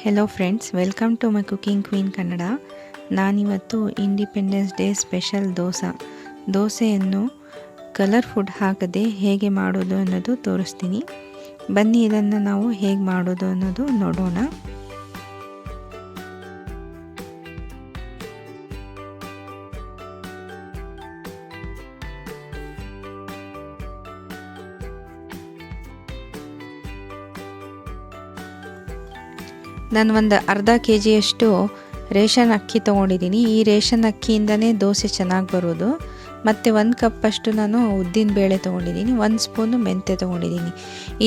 Hello friends, welcome to my cooking queen Kannada. ನಾನಿವತ್ತು independence day special ದೋಸೆಯನ್ನು colour food ಹಾಕದೆ ಹೇಗೆ ಮಾಡೋದು ಅನ್ನೋದು ತೋರಿಸ್ತೀನಿ. ಬನ್ನಿ ಇದನ್ನು ನಾವು ಹೇಗೆ ಮಾಡೋದು ಅನ್ನೋದು ನೋಡೋಣ. ನಾನು ಒಂದು ಅರ್ಧ ಕೆಜಿಯಷ್ಟು ರೇಷನ್ ಅಕ್ಕಿ ತೊಗೊಂಡಿದ್ದೀನಿ. ಈ ರೇಷನ್ ಅಕ್ಕಿಯಿಂದನೇ ದೋಸೆ ಚೆನ್ನಾಗಿ ಬರೋದು. ಮತ್ತು 1 ಕಪ್ಪಷ್ಟು ನಾನು ಉದ್ದಿನ ಬೇಳೆ ತೊಗೊಂಡಿದ್ದೀನಿ, 1 ಸ್ಪೂನು ಮೆಂತ್ಯ ತೊಗೊಂಡಿದ್ದೀನಿ.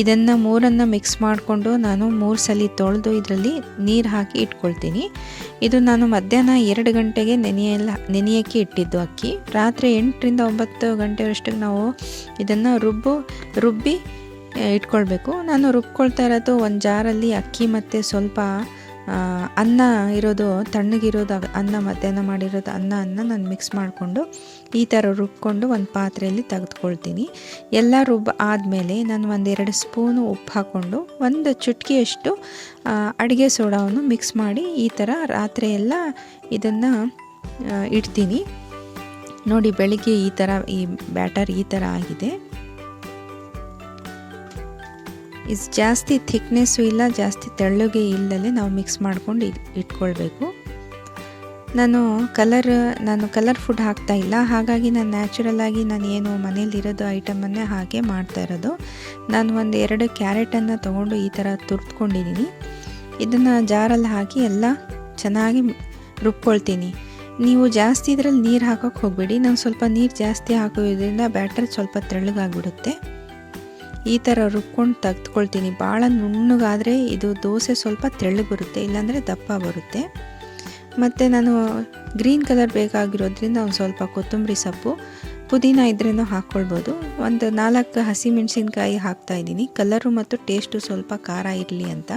ಇದನ್ನು ಮೂರನ್ನು ಮಿಕ್ಸ್ ಮಾಡಿಕೊಂಡು ನಾನು 3 ಸಲ ತೊಳೆದು ಇದರಲ್ಲಿ ನೀರು ಹಾಕಿ ಇಟ್ಕೊಳ್ತೀನಿ. ಇದು ನಾನು ಮಧ್ಯಾಹ್ನ 2 ಗಂಟೆಗೆ ನೆನೆಯೋಕ್ಕೆ ಇಟ್ಟಿದ್ದು ಅಕ್ಕಿ. ರಾತ್ರಿ 8 ರಿಂದ 9 ಗಂಟೆವರೆಷ್ಟು ನಾವು ಇದನ್ನು ರುಬ್ಬಿ ಇಟ್ಕೊಳ್ಬೇಕು. ನಾನು ರುಬ್ಕೊಳ್ತಾ ಇರೋದು ಒಂದು ಜಾರಲ್ಲಿ ಅಕ್ಕಿ ಮತ್ತು ಸ್ವಲ್ಪ ಅನ್ನ ಇರೋದು, ತಣ್ಣಗಿರೋದು ಅನ್ನ, ಮಧ್ಯಾಹ್ನ ಮಾಡಿರೋದು ಅನ್ನ ನಾನು ಮಿಕ್ಸ್ ಮಾಡಿಕೊಂಡು ಈ ಥರ ರುಬ್ಕೊಂಡು ಒಂದು ಪಾತ್ರೆಯಲ್ಲಿ ತೆಗೆದುಕೊಳ್ತೀನಿ. ಎಲ್ಲ ಆದಮೇಲೆ ನಾನು 1-2 ಸ್ಪೂನು ಉಪ್ಪು ಹಾಕ್ಕೊಂಡು 1 ಚುಟಕಿಯಷ್ಟು ಅಡುಗೆ ಸೋಡಾವನ್ನು ಮಿಕ್ಸ್ ಮಾಡಿ ಈ ಥರ ರಾತ್ರಿ ಎಲ್ಲ ಇದನ್ನು ಇಡ್ತೀನಿ. ನೋಡಿ, ಬೆಳಿಗ್ಗೆ ಈ ಥರ ಈ ಬ್ಯಾಟರ್ ಈ ಥರ ಆಗಿದೆ. ಜಾಸ್ತಿ ಥಿಕ್ನೆಸ್ಸು ಇಲ್ಲ, ಜಾಸ್ತಿ ತೆಳ್ಳಗೆ ಇಲ್ಲದಲ್ಲೇ ನಾವು ಮಿಕ್ಸ್ ಮಾಡ್ಕೊಂಡು ಇಟ್ಕೊಳ್ಬೇಕು. ನಾನು ಕಲರ್ ಫುಡ್ ಹಾಕ್ತಾ ಇಲ್ಲ, ಹಾಗಾಗಿ ನಾನು ನ್ಯಾಚುರಲ್ಲಾಗಿ ನಾನು ಏನು ಮನೇಲಿರೋದು ಐಟಮನ್ನೇ ಹಾಗೆ ಮಾಡ್ತಾ ಇರೋದು. ನಾನು 1-2 ಕ್ಯಾರೆಟನ್ನು ತೊಗೊಂಡು ಈ ಥರ ತುರ್ದ್ಕೊಂಡಿದ್ದೀನಿ. ಇದನ್ನು ಜಾರಲ್ಲಿ ಹಾಕಿ ಎಲ್ಲ ಚೆನ್ನಾಗಿ ರುಬ್ಕೊಳ್ತೀನಿ. ನೀವು ಜಾಸ್ತಿ ಇದರಲ್ಲಿ ನೀರು ಹಾಕೋಕ್ಕೆ ಹೋಗಬೇಡಿ. ನಾನು ಸ್ವಲ್ಪ ನೀರು ಜಾಸ್ತಿ ಹಾಕೋದ್ರಿಂದ ಬ್ಯಾಟರ್ ಸ್ವಲ್ಪ ತೆಳ್ಳಗಾಗ್ಬಿಡುತ್ತೆ. ಈ ಥರ ರುಬ್ಕೊಂಡು ತೆಗೆದುಕೊಳ್ತೀನಿ. ಭಾಳ ನುಣ್ಣಗಾದರೆ ಇದು ದೋಸೆ ಸ್ವಲ್ಪ ತೆಳ್ಳಗೆ ಬರುತ್ತೆ, ಇಲ್ಲಾಂದರೆ ದಪ್ಪ ಬರುತ್ತೆ. ಮತ್ತು ನಾನು ಗ್ರೀನ್ ಕಲರ್ ಬೇಕಾಗಿರೋದ್ರಿಂದ ಒಂದು ಸ್ವಲ್ಪ ಕೊತ್ತಂಬರಿ ಸೊಪ್ಪು, ಪುದೀನ ಇದ್ರೇನೋ ಹಾಕ್ಕೊಳ್ಬೋದು. 4 ಹಸಿಮೆಣಸಿನ್ಕಾಯಿ ಹಾಕ್ತಾಯಿದ್ದೀನಿ, ಕಲರು ಮತ್ತು ಟೇಸ್ಟು ಸ್ವಲ್ಪ ಖಾರ ಇರಲಿ ಅಂತ.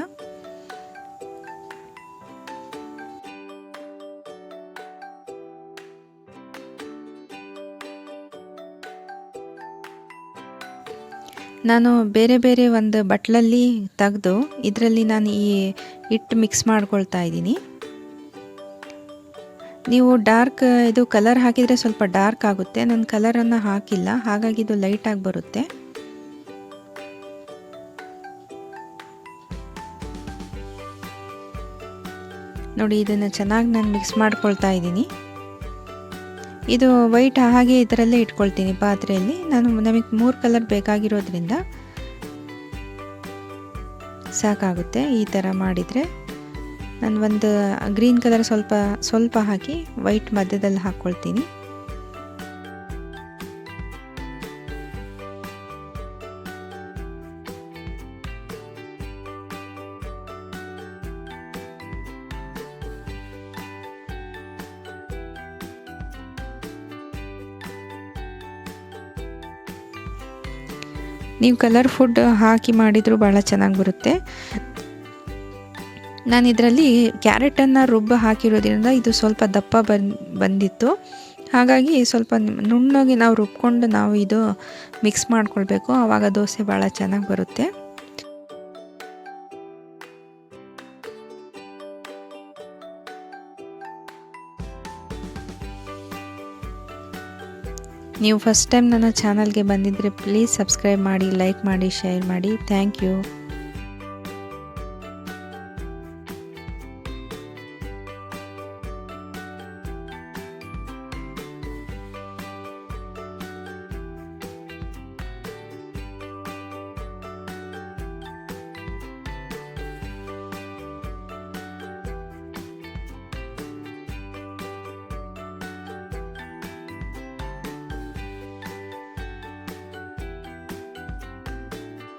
ನಾನು ಬೇರೆ ಒಂದು ಬಟ್ಲಲ್ಲಿ ತೆಗೆದು ಇದರಲ್ಲಿ ನಾನು ಈ ಹಿಟ್ಟು ಮಿಕ್ಸ್ ಮಾಡ್ಕೊಳ್ತಾ ಇದ್ದೀನಿ. ನೀವು ಇದು ಕಲರ್ ಹಾಕಿದರೆ ಸ್ವಲ್ಪ ಡಾರ್ಕ್ ಆಗುತ್ತೆ. ನಾನು ಕಲರನ್ನು ಹಾಕಿಲ್ಲ, ಹಾಗಾಗಿ ಇದು ಲೈಟಾಗಿ ಬರುತ್ತೆ. ನೋಡಿ, ಇದನ್ನು ಚೆನ್ನಾಗಿ ನಾನು ಮಿಕ್ಸ್ ಮಾಡ್ಕೊಳ್ತಾ ಇದ್ದೀನಿ. ಇದು ವೈಟ್ ಹಾಗೆ ಇದರಲ್ಲೇ ಇಟ್ಕೊಳ್ತೀನಿ ಪಾತ್ರೆಯಲ್ಲಿ. ನಮಗೆ 3 ಕಲರ್ ಬೇಕಾಗಿರೋದ್ರಿಂದ ಸಾಕಾಗುತ್ತೆ. ಈ ಥರ ಮಾಡಿದರೆ ನಾನು ಒಂದು ಗ್ರೀನ್ ಕಲರ್ ಸ್ವಲ್ಪ ಹಾಕಿ ವೈಟ್ ಮಧ್ಯದಲ್ಲಿ ಹಾಕ್ಕೊಳ್ತೀನಿ. ನೀವು ಕಲರ್ ಫುಡ್ ಹಾಕಿ ಮಾಡಿದರೂ ಭಾಳ ಚೆನ್ನಾಗಿ ಬರುತ್ತೆ. ನಾನು ಇದರಲ್ಲಿ ಕ್ಯಾರೆಟನ್ನು ಹಾಕಿರೋದ್ರಿಂದ ಇದು ಸ್ವಲ್ಪ ದಪ್ಪ ಬಂದಿತ್ತು. ಹಾಗಾಗಿ ಸ್ವಲ್ಪ ನುಣ್ಣಗೆ ನಾವು ರುಬ್ಕೊಂಡು ನಾವು ಇದು ಮಿಕ್ಸ್ ಮಾಡ್ಕೊಳ್ಬೇಕು, ಆವಾಗ ದೋಸೆ ಭಾಳ ಚೆನ್ನಾಗಿ ಬರುತ್ತೆ. ನೀವು ಫಸ್ಟ್ ಟೈಮ್ ನನ್ನ ಚಾನಲ್ಗೆ ಬಂದಿದ್ದರೆ ಪ್ಲೀಸ್ ಸಬ್ಸ್ಕ್ರೈಬ್ ಮಾಡಿ, ಲೈಕ್ ಮಾಡಿ, ಶೇರ್ ಮಾಡಿ. Thank you.